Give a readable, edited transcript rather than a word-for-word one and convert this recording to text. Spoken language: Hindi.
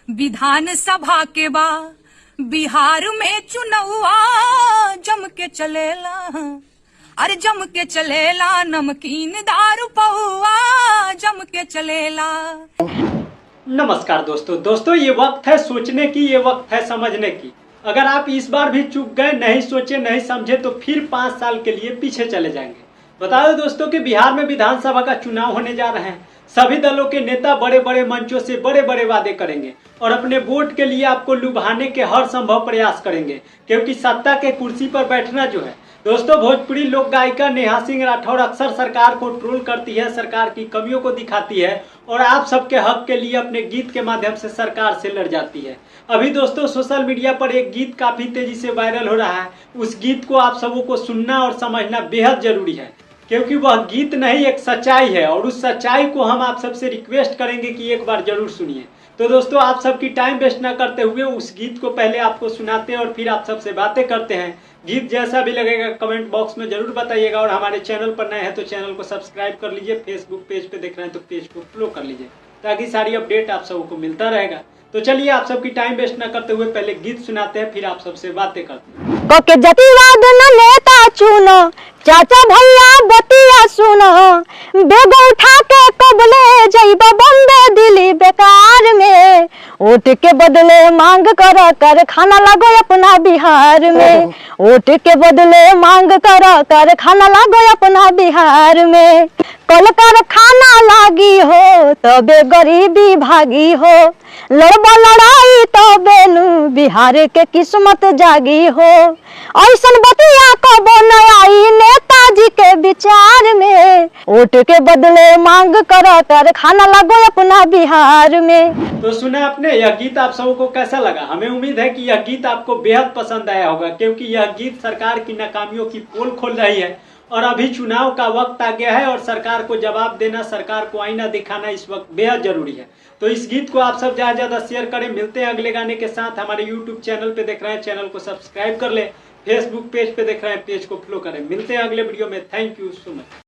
विधानसभा के बा बिहार में चुनौआ जम के चलेला, अरे जम के चलेला, नमकीन दारू पौआ जम के चलेला। नमस्कार दोस्तों, ये वक्त है सोचने की, ये वक्त है समझने की। अगर आप इस बार भी चूक गए, नहीं सोचे नहीं समझे, तो फिर 5 साल के लिए पीछे चले जाएंगे। बता दो दोस्तों कि बिहार में विधानसभा का चुनाव होने जा रहे हैं। सभी दलों के नेता बड़े बड़े मंचों से बड़े बड़े वादे करेंगे और अपने वोट के लिए आपको लुभाने के हर संभव प्रयास करेंगे, क्योंकि सत्ता के कुर्सी पर बैठना जो है दोस्तों, भोजपुरी लोक गायिका नेहा सिंह राठौर अक्सर सरकार को ट्रोल करती है, सरकार की कमियों को दिखाती है और आप सबके हक के लिए अपने गीत के माध्यम से सरकार से लड़ जाती है। अभी दोस्तों सोशल मीडिया पर एक गीत काफी तेजी से वायरल हो रहा है। उस गीत को आप सबों को सुनना और समझना बेहद जरूरी है, क्योंकि वह गीत नहीं एक सच्चाई है और उस सच्चाई को हम आप सबसे रिक्वेस्ट करेंगे कि एक बार जरूर सुनिए। तो दोस्तों आप सबकी टाइम वेस्ट ना करते हुए उस गीत को पहले आपको सुनाते हैं और फिर आप सबसे बातें करते हैं। गीत जैसा भी लगेगा कमेंट बॉक्स में जरूर बताइएगा और हमारे चैनल पर नए हैं तो चैनल को सब्सक्राइब कर लीजिए। फेसबुक पेज पे देख रहे हैं तो पेज को फॉलो कर लीजिए, ताकि सारी अपडेट आप सबको मिलता रहेगा। तो चलिए आप सबकी टाइम वेस्ट ना करते हुए पहले गीत सुनाते हैं, फिर आप सबसे बातें करते हैं। के जातिवाद न नेता चुनो, चाचा भैया बतिया सुनो, बेग उठा के कबले जइबा बम्बे दिल्ली बेकार में, वोट के बदले मांग कर खाना लागो अपना बिहार में, वोट के बदले मांग कर खाना लागो अपना बिहार में, कल कारखाना लागी हो तबे गरीबी भागी हो, लड़बा लड़ाई तबे नु बिहार के किस्मत जागी हो, ऐसन बतिया कबो न आई नेताजी के विचार में, वोट के बदले मांग कर खाना लागो अपना बिहार में। तो सुना आपने यह गीत, आप सबों को कैसा लगा? हमें उम्मीद है कि यह गीत आपको बेहद पसंद आया होगा, क्योंकि यह गीत सरकार की नाकामियों की पोल खोल रही है और अभी चुनाव का वक्त आ गया है और सरकार को जवाब देना, सरकार को आईना दिखाना इस वक्त बेहद जरूरी है। तो इस गीत को आप सब ज्यादा शेयर करें। मिलते हैं अगले गाने के साथ। हमारे यूट्यूब चैनल पे देख रहे हैं, चैनल को सब्सक्राइब कर ले। फेसबुक पेज पे देख रहे हैं, पेज को फॉलो करें। मिलते हैं अगले वीडियो में। Thank you so much.